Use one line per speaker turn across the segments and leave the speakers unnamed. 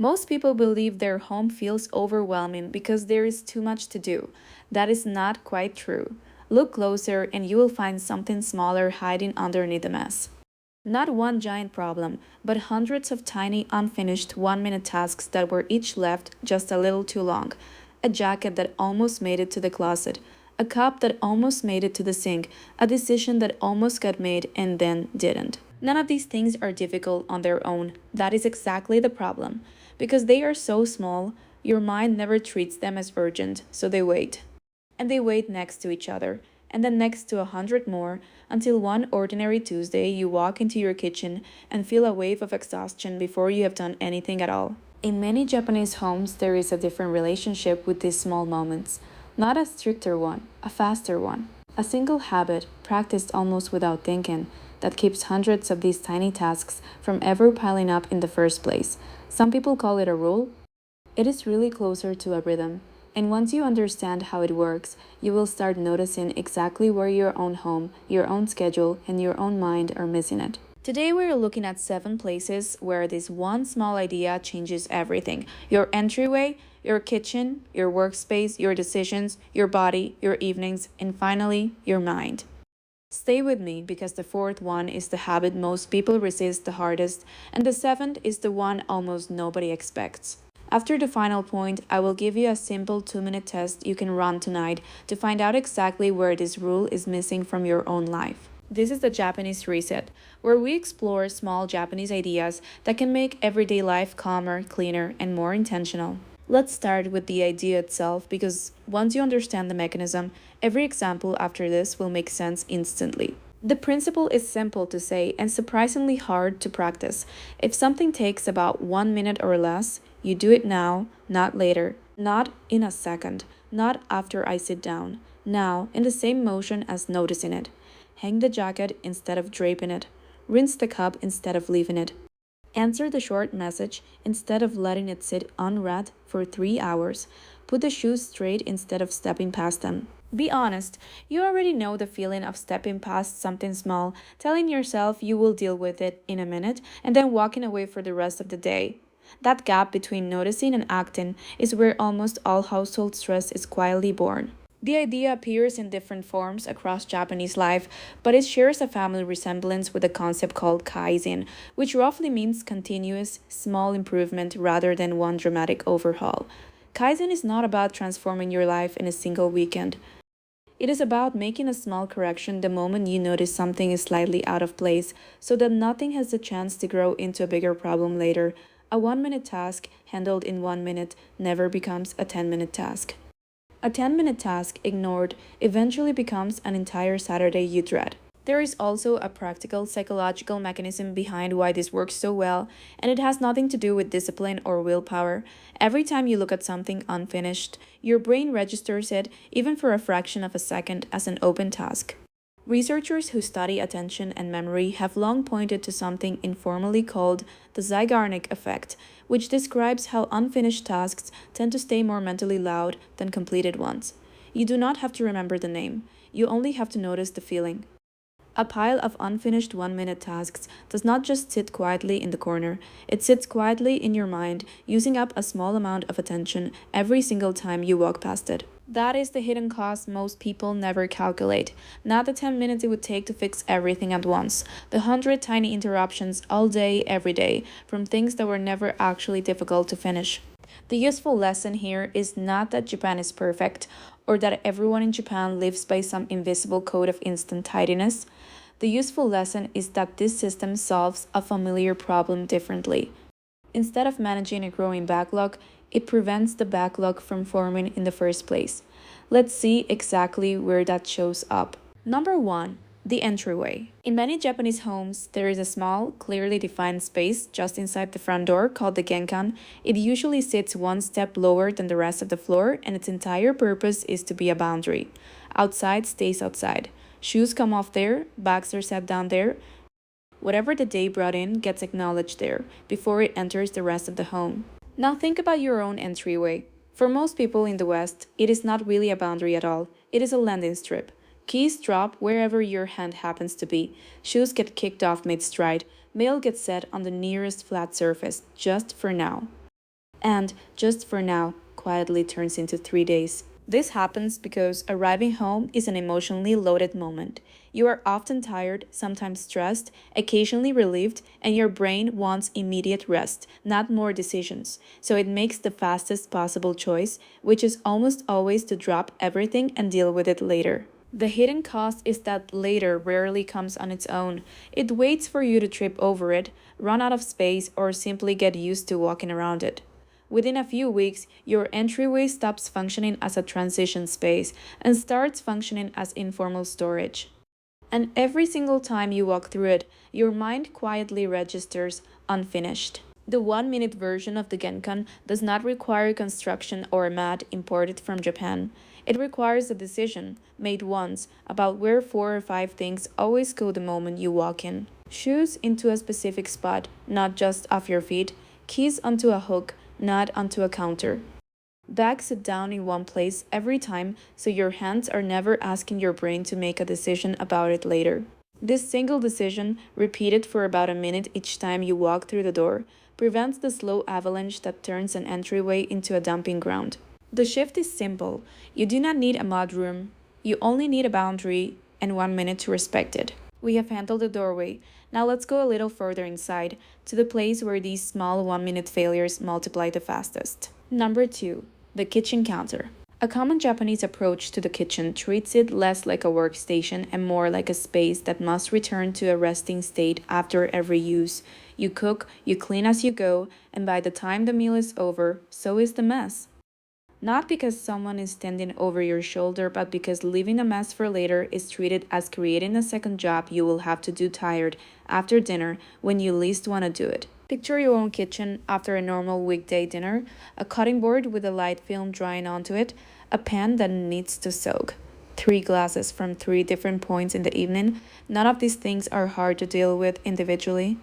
Most people believe their home feels overwhelming because there is too much to do. That is not quite true. Look closer and you will find something smaller hiding underneath the mess. Not one giant problem, but hundreds of tiny unfinished 1 minute tasks that were each left just a little too long. A jacket that almost made it to the closet, a cup that almost made it to the sink, a decision that almost got made and then didn't. None of these things are difficult on their own. That is exactly the problem. Because they are so small, your mind never treats them as urgent, so they wait. And they wait next to each other, and then next to 100 more, until one ordinary Tuesday you walk into your kitchen and feel a wave of exhaustion before you have done anything at all. In many Japanese homes, there is a different relationship with these small moments. Not a stricter one, a faster one. A single habit, practiced almost without thinking, that keeps hundreds of these tiny tasks from ever piling up in the first place. Some people call it a rule. It is really closer to a rhythm. And once you understand how it works, you will start noticing exactly where your own home, your own schedule, and your own mind are missing it. Today, we're looking at 7 places where this one small idea changes everything: your entryway, your kitchen, your workspace, your decisions, your body, your evenings, and finally, your mind. Stay with me because the fourth one is the habit most people resist the hardest, and the seventh is the one almost nobody expects. After the final point, I will give you a simple 2 minute test you can run tonight to find out exactly where this rule is missing from your own life. This is the Japanese Reset, where we explore small Japanese ideas that can make everyday life calmer, cleaner, and more intentional. Let's start with the idea itself because once you understand the mechanism, every example after this will make sense instantly. The principle is simple to say and surprisingly hard to practice. If something takes about 1 minute or less, you do it now, not later, not in a second, not after I sit down. Now, in the same motion as noticing it. Hang the jacket instead of draping it. Rinse the cup instead of leaving it. Answer the short message instead of letting it sit unread for 3 hours. Put the shoes straight instead of stepping past them. Be honest, you already know the feeling of stepping past something small, telling yourself you will deal with it in a minute, and then walking away for the rest of the day. That gap between noticing and acting is where almost all household stress is quietly born. The idea appears in different forms across Japanese life, but it shares a family resemblance with a concept called kaizen, which roughly means continuous, small improvement rather than one dramatic overhaul. Kaizen is not about transforming your life in a single weekend. It is about making a small correction the moment you notice something is slightly out of place so that nothing has the chance to grow into a bigger problem later. A 1 minute task handled in 1 minute never becomes a 10-minute task. A 10-minute task ignored eventually becomes an entire Saturday you dread. There is also a practical psychological mechanism behind why this works so well, and it has nothing to do with discipline or willpower. Every time you look at something unfinished, your brain registers it, even for a fraction of a second, as an open task. Researchers who study attention and memory have long pointed to something informally called the Zeigarnik effect, which describes how unfinished tasks tend to stay more mentally loud than completed ones. You do not have to remember the name, you only have to notice the feeling. A pile of unfinished 1 minute tasks does not just sit quietly in the corner, it sits quietly in your mind, using up a small amount of attention every single time you walk past it. That is the hidden cost most people never calculate. Not the 10 minutes it would take to fix everything at once, the 100 tiny interruptions all day, every day, from things that were never actually difficult to finish. The useful lesson here is not that Japan is perfect, or that everyone in Japan lives by some invisible code of instant tidiness. The useful lesson is that this system solves a familiar problem differently. Instead of managing a growing backlog, it prevents the backlog from forming in the first place. Let's see exactly where that shows up. Number 1. The entryway. In many Japanese homes, there is a small, clearly defined space just inside the front door called the Genkan. It usually sits one step lower than the rest of the floor, and its entire purpose is to be a boundary. Outside stays outside. Shoes come off there, bags are set down there. Whatever the day brought in gets acknowledged there before it enters the rest of the home. Now think about your own entryway. For most people in the West, it is not really a boundary at all. It is a landing strip. Keys drop wherever your hand happens to be. Shoes get kicked off mid-stride. Mail gets set on the nearest flat surface, just for now. And just for now, quietly turns into 3 days. This happens because arriving home is an emotionally loaded moment. You are often tired, sometimes stressed, occasionally relieved, and your brain wants immediate rest, not more decisions. So it makes the fastest possible choice, which is almost always to drop everything and deal with it later. The hidden cost is that later rarely comes on its own. It waits for you to trip over it, run out of space, or simply get used to walking around it. Within a few weeks, your entryway stops functioning as a transition space and starts functioning as informal storage. And every single time you walk through it, your mind quietly registers unfinished. The 1 minute version of the Genkan does not require construction or a mat imported from Japan. It requires a decision, made once, about where 4 or 5 things always go the moment you walk in. Shoes into a specific spot, not just off your feet, keys onto a hook, not onto a counter. Bags sit down in one place every time so your hands are never asking your brain to make a decision about it later. This single decision, repeated for about a minute each time you walk through the door, prevents the slow avalanche that turns an entryway into a dumping ground. The shift is simple. You do not need a mudroom. You only need a boundary and 1 minute to respect it. We have handled the doorway. Now let's go a little further inside, to the place where these small 1 minute failures multiply the fastest. Number 2. The kitchen counter. A common Japanese approach to the kitchen treats it less like a workstation and more like a space that must return to a resting state after every use. You cook, you clean as you go, and by the time the meal is over, so is the mess. Not because someone is standing over your shoulder, but because leaving a mess for later is treated as creating a second job you will have to do tired after dinner when you least want to do it. Picture your own kitchen after a normal weekday dinner, a cutting board with a light film drying onto it, a pan that needs to soak. 3 glasses from 3 different points in the evening. None of these things are hard to deal with individually.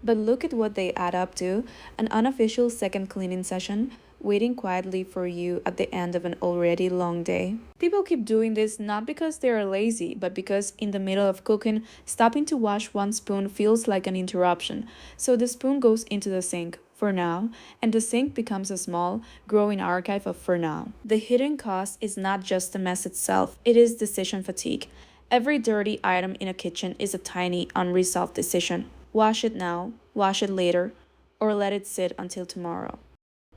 But look at what they add up to: an unofficial second cleaning session, waiting quietly for you at the end of an already long day. People keep doing this not because they are lazy, but because in the middle of cooking, stopping to wash one spoon feels like an interruption. So the spoon goes into the sink, for now, and the sink becomes a small, growing archive of for now. The hidden cost is not just the mess itself, it is decision fatigue. Every dirty item in a kitchen is a tiny, unresolved decision. Wash it now, wash it later, or let it sit until tomorrow.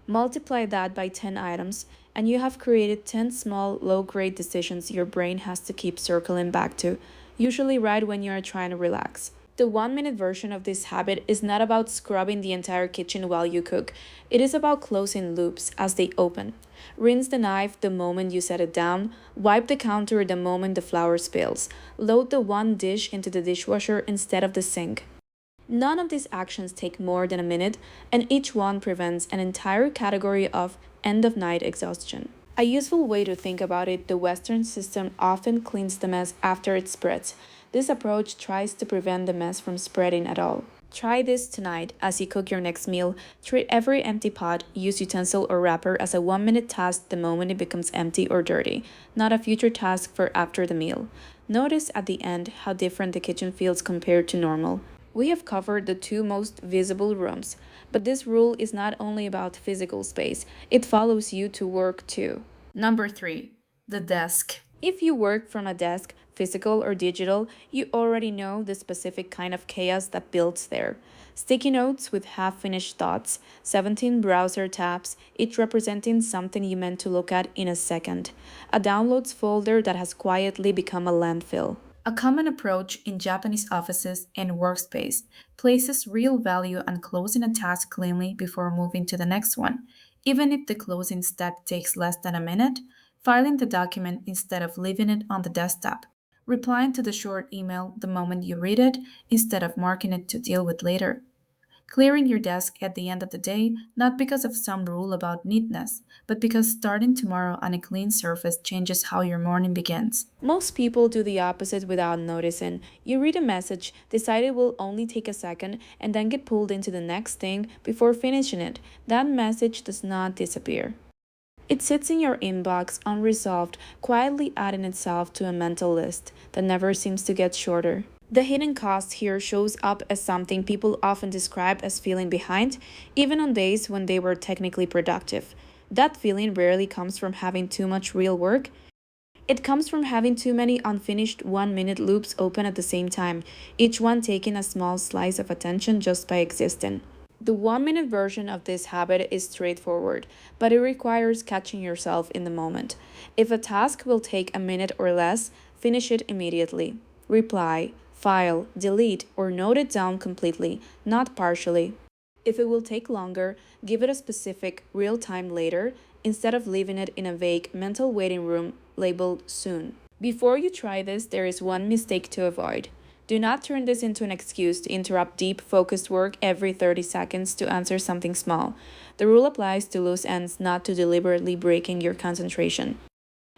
Multiply that by 10 items, and you have created 10 small, low-grade decisions your brain has to keep circling back to, usually right when you are trying to relax. The 1 minute version of this habit is not about scrubbing the entire kitchen while you cook. It is about closing loops as they open. Rinse the knife the moment you set it down, wipe the counter the moment the flour spills, load the one dish into the dishwasher instead of the sink. None of these actions take more than a minute, and each one prevents an entire category of end-of-night exhaustion. A useful way to think about it: the Western system often cleans the mess after it spreads. This approach tries to prevent the mess from spreading at all. Try this tonight as you cook your next meal. Treat every empty pot, used utensil, or wrapper as a 1 minute task the moment it becomes empty or dirty, not a future task for after the meal. Notice at the end how different the kitchen feels compared to normal. We have covered the two most visible rooms, but this rule is not only about physical space, it follows you to work too. Number 3. The desk. If you work from a desk, physical or digital, you already know the specific kind of chaos that builds there. Sticky notes with half-finished thoughts, 17 browser tabs, each representing something you meant to look at in a second. A downloads folder that has quietly become a landfill. A common approach in Japanese offices and workspace places real value on closing a task cleanly before moving to the next one. Even if the closing step takes less than a minute, filing the document instead of leaving it on the desktop, replying to the short email the moment you read it instead of marking it to deal with later. Clearing your desk at the end of the day, not because of some rule about neatness, but because starting tomorrow on a clean surface changes how your morning begins. Most people do the opposite without noticing. You read a message, decide it will only take a second, and then get pulled into the next thing before finishing it. That message does not disappear. It sits in your inbox unresolved, quietly adding itself to a mental list that never seems to get shorter. The hidden cost here shows up as something people often describe as feeling behind, even on days when they were technically productive. That feeling rarely comes from having too much real work. It comes from having too many unfinished 1 minute loops open at the same time, each one taking a small slice of attention just by existing. The 1 minute version of this habit is straightforward, but it requires catching yourself in the moment. If a task will take a minute or less, finish it immediately. Reply, file, delete, or note it down completely, not partially. If it will take longer, give it a specific real time later instead of leaving it in a vague mental waiting room labeled soon. Before you try this, there is one mistake to avoid. Do not turn this into an excuse to interrupt deep, focused work every 30 seconds to answer something small. The rule applies to loose ends, not to deliberately breaking your concentration.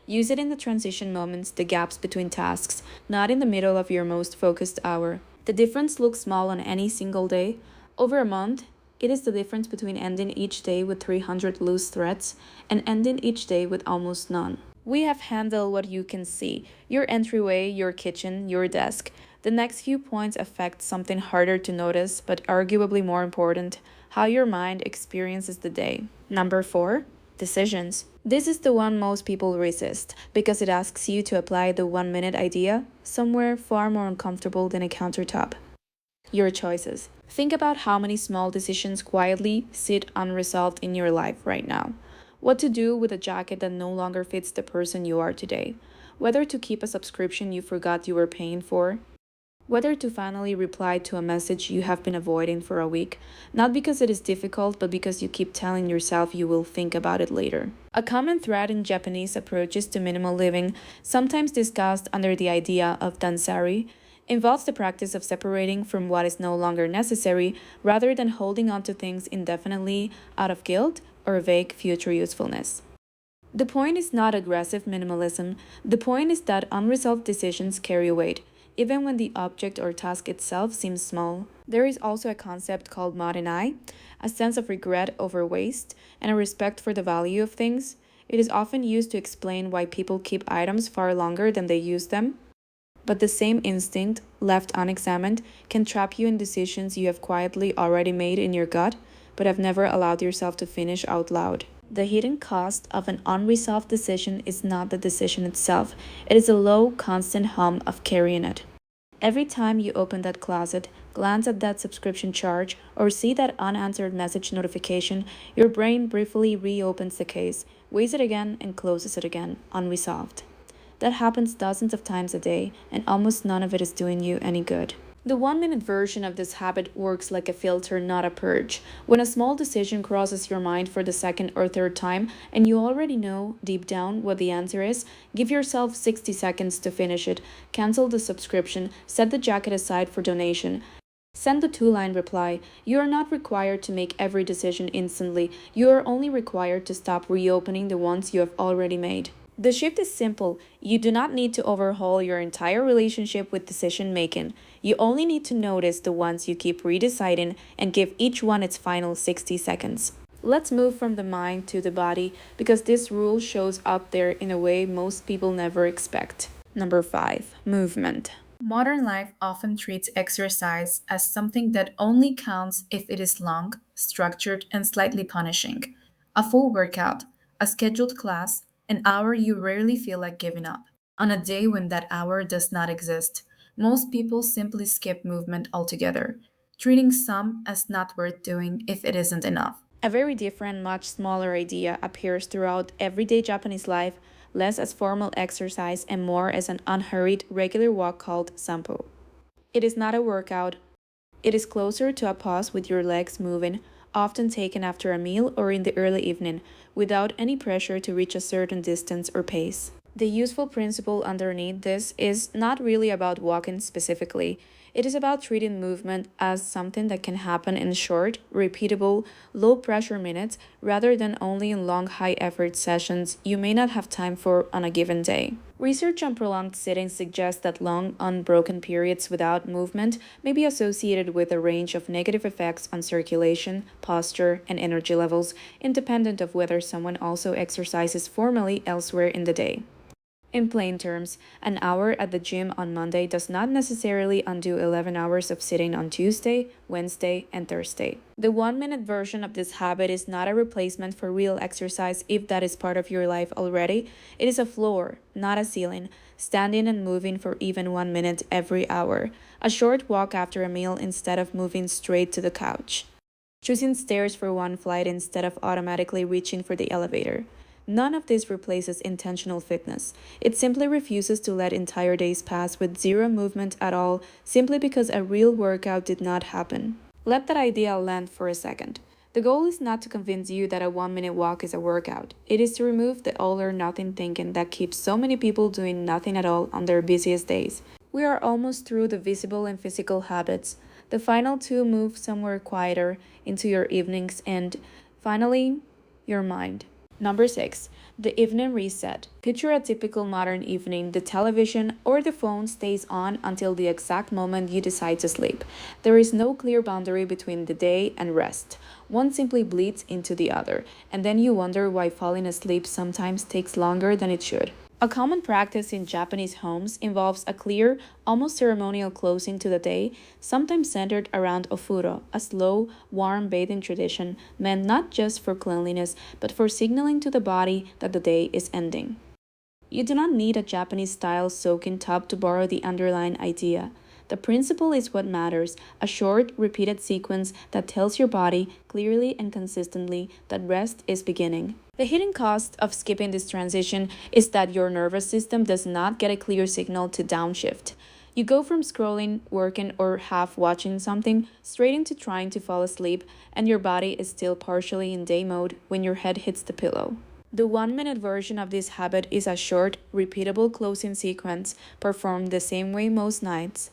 Use it in the transition moments, the gaps between tasks, not in the middle of your most focused hour. The difference looks small on any single day. Over a month, it is the difference between ending each day with 300 loose threads and ending each day with almost none. We have handled what you can see: your entryway, your kitchen, your desk. The next few points affect something harder to notice, but arguably more important: how your mind experiences the day. Number 4, decisions. This is the one most people resist because it asks you to apply the 1 minute idea somewhere far more uncomfortable than a countertop. Your choices. Think about how many small decisions quietly sit unresolved in your life right now. What to do with a jacket that no longer fits the person you are today. Whether to keep a subscription you forgot you were paying for. Whether to finally reply to a message you have been avoiding for a week, not because it is difficult, but because you keep telling yourself you will think about it later. A common thread in Japanese approaches to minimal living, sometimes discussed under the idea of Danshari, involves the practice of separating from what is no longer necessary rather than holding on to things indefinitely out of guilt or vague future usefulness. The point is not aggressive minimalism, the point is that unresolved decisions carry weight, even when the object or task itself seems small. There is also a concept called Mottainai, a sense of regret over waste and a respect for the value of things. It is often used to explain why people keep items far longer than they use them. But the same instinct, left unexamined, can trap you in decisions you have quietly already made in your gut, but have never allowed yourself to finish out loud. The hidden cost of an unresolved decision is not the decision itself, it is a low, constant hum of carrying it. Every time you open that closet, glance at that subscription charge, or see that unanswered message notification, your brain briefly reopens the case, weighs it again, and closes it again, unresolved. That happens dozens of times a day, and almost none of it is doing you any good. The 1 minute version of this habit works like a filter, not a purge. When a small decision crosses your mind for the second or third time, and you already know deep down what the answer is, give yourself 60 seconds to finish it, cancel the subscription, set the jacket aside for donation. Send the 2-line reply. You are not required to make every decision instantly. You are only required to stop reopening the ones you have already made. The shift is simple. You do not need to overhaul your entire relationship with decision making. You only need to notice the ones you keep redeciding and give each one its final 60 seconds. Let's move from the mind to the body because this rule shows up there in a way most people never expect. Number 5, movement. Modern life often treats exercise as something that only counts if it is long, structured, and slightly punishing. A full workout, a scheduled class, an hour you rarely feel like giving up. On a day when that hour does not exist, most people simply skip movement altogether, treating some as not worth doing if it isn't enough. A very different, much smaller idea appears throughout everyday Japanese life, less as formal exercise and more as an unhurried, regular walk called Sampo. It is not a workout, it is closer to a pause with your legs moving, often taken after a meal or in the early evening, without any pressure to reach a certain distance or pace. The useful principle underneath this is not really about walking specifically. It is about treating movement as something that can happen in short, repeatable, low pressure minutes rather than only in long, high effort sessions you may not have time for on a given day. Research on prolonged sitting suggests that long, unbroken periods without movement may be associated with a range of negative effects on circulation, posture, and energy levels, independent of whether someone also exercises formally elsewhere in the day. In plain terms, an hour at the gym on Monday does not necessarily undo 11 hours of sitting on Tuesday, Wednesday, and Thursday. The 1 minute version of this habit is not a replacement for real exercise if that is part of your life already. It is a floor, not a ceiling, standing and moving for even 1 minute every hour. A short walk after a meal instead of moving straight to the couch. Choosing stairs for one flight instead of automatically reaching for the elevator. None of this replaces intentional fitness. It simply refuses to let entire days pass with zero movement at all simply because a real workout did not happen. Let that idea land for a second. The goal is not to convince you that a 1 minute walk is a workout. It is to remove the all or nothing thinking that keeps so many people doing nothing at all on their busiest days. We are almost through the visible and physical habits. The final two move somewhere quieter into your evenings and, finally, your mind. Number 6. The evening reset. Picture a typical modern evening. The television or the phone stays on until the exact moment you decide to sleep. There is no clear boundary between the day and rest. One simply bleeds into the other, and then you wonder why falling asleep sometimes takes longer than it should. A common practice in Japanese homes involves a clear, almost ceremonial closing to the day, sometimes centered around Ofuro, a slow, warm bathing tradition meant not just for cleanliness but for signaling to the body that the day is ending. You do not need a Japanese style soaking tub to borrow the underlying idea. The principle is what matters, a short, repeated sequence that tells your body clearly and consistently that rest is beginning. The hidden cost of skipping this transition is that your nervous system does not get a clear signal to downshift. You go from scrolling, working, or half watching something straight into trying to fall asleep, and your body is still partially in day mode when your head hits the pillow. The 1 minute version of this habit is a short, repeatable closing sequence performed the same way most nights.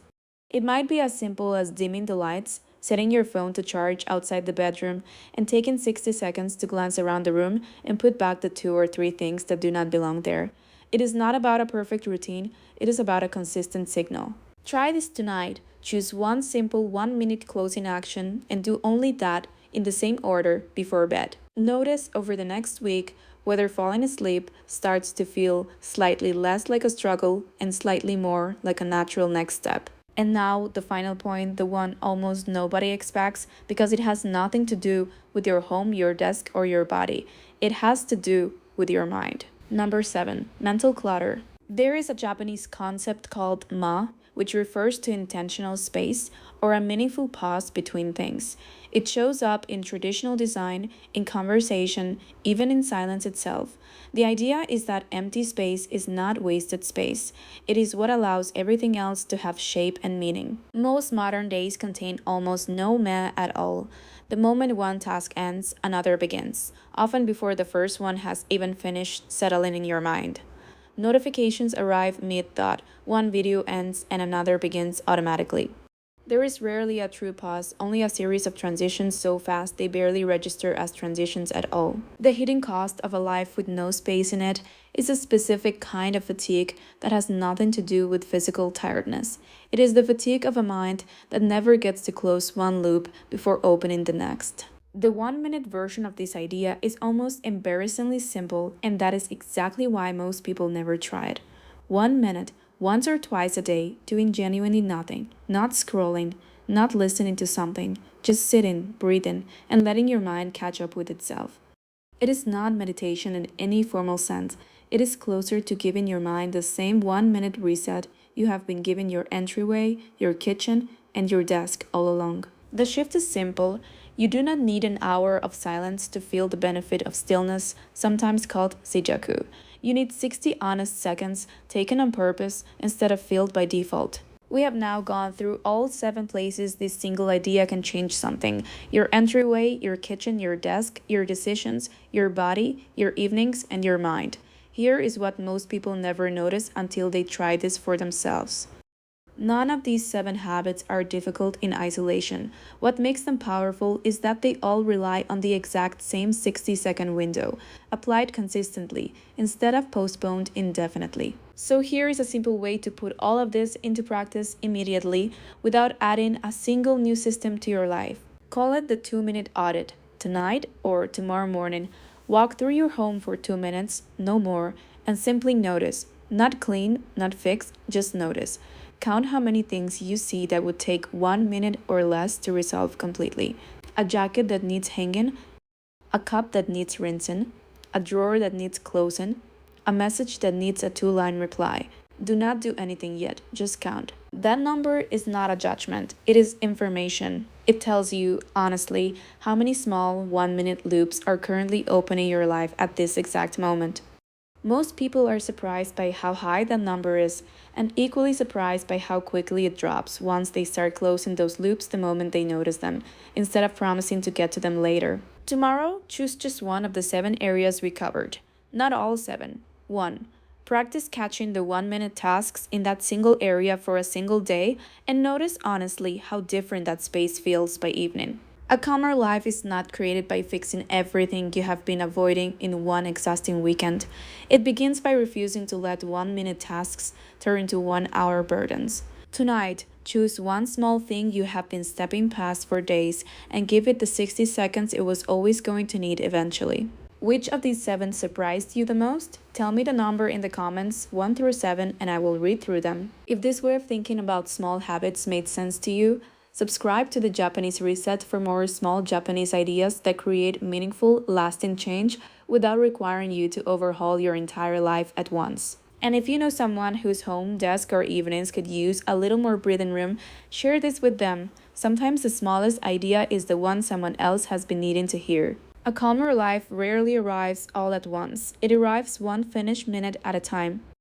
It might be as simple as dimming the lights, setting your phone to charge outside the bedroom, and taking 60 seconds to glance around the room and put back the two or three things that do not belong there. It is not about a perfect routine, it is about a consistent signal. Try this tonight. Choose one simple 1 minute closing action and do only that in the same order before bed. Notice over the next week whether falling asleep starts to feel slightly less like a struggle and slightly more like a natural next step. And now, the final point, the one almost nobody expects, because it has nothing to do with your home, your desk, or your body. It has to do with your mind. Number 7. Mental clutter. There is a Japanese concept called which refers to intentional space or a meaningful pause between things. It shows up in traditional design, in conversation, even in silence itself. The idea is that empty space is not wasted space. It is what allows everything else to have shape and meaning. Most modern days contain almost no meh at all. The moment one task ends, another begins, often before the first one has even finished settling in your mind. Notifications arrive mid-thought, one video ends and another begins automatically. There is rarely a true pause, only a series of transitions so fast they barely register as transitions at all. The hidden cost of a life with no space in it is a specific kind of fatigue that has nothing to do with physical tiredness. It is the fatigue of a mind that never gets to close one loop before opening the next. The 1 minute version of this idea is almost embarrassingly simple, and that is exactly why most people never try it. 1 minute, once or twice a day, doing genuinely nothing, not scrolling, not listening to something, just sitting, breathing, and letting your mind catch up with itself. It is not meditation in any formal sense. It is closer to giving your mind the same 1 minute reset you have been giving your entryway, your kitchen, and your desk all along. The shift is simple. You do not need an hour of silence to feel the benefit of stillness, sometimes called Seijaku. You need 60 honest seconds taken on purpose instead of filled by default. We have now gone through all 7 places this single idea can change something: your entryway, your kitchen, your desk, your decisions, your body, your evenings, and your mind. Here is what most people never notice until they try this for themselves. None of these 7 habits are difficult in isolation. What makes them powerful is that they all rely on the exact same 60-second window, applied consistently, instead of postponed indefinitely. So here is a simple way to put all of this into practice immediately without adding a single new system to your life. Call it the 2-minute audit. Tonight or tomorrow morning, walk through your home for 2 minutes, no more, and simply notice. Not clean, not fix, just notice. Count how many things you see that would take 1 minute or less to resolve completely. A jacket that needs hanging, a cup that needs rinsing, a drawer that needs closing, a message that needs a two-line reply. Do not do anything yet, just count. That number is not a judgment, it is information. It tells you, honestly, how many small 1 minute loops are currently open in your life at this exact moment. Most people are surprised by how high that number is, and equally surprised by how quickly it drops once they start closing those loops the moment they notice them, instead of promising to get to them later. Tomorrow, choose just one of the 7 areas we covered. Not all 7. 1. Practice catching the 1 minute tasks in that single area for a single day and notice honestly how different that space feels by evening. A calmer life is not created by fixing everything you have been avoiding in one exhausting weekend. It begins by refusing to let 1 minute tasks turn into 1 hour burdens. Tonight, choose one small thing you have been stepping past for days and give it the 60 seconds it was always going to need eventually. Which of these 7 surprised you the most? Tell me the number in the comments, 1 through 7, and I will read through them. If this way of thinking about small habits made sense to you, subscribe to the Japanese Reset for more small Japanese ideas that create meaningful, lasting change without requiring you to overhaul your entire life at once. And if you know someone whose home, desk, or evenings could use a little more breathing room, share this with them. Sometimes the smallest idea is the one someone else has been needing to hear. A calmer life rarely arrives all at once. It arrives one finished minute at a time.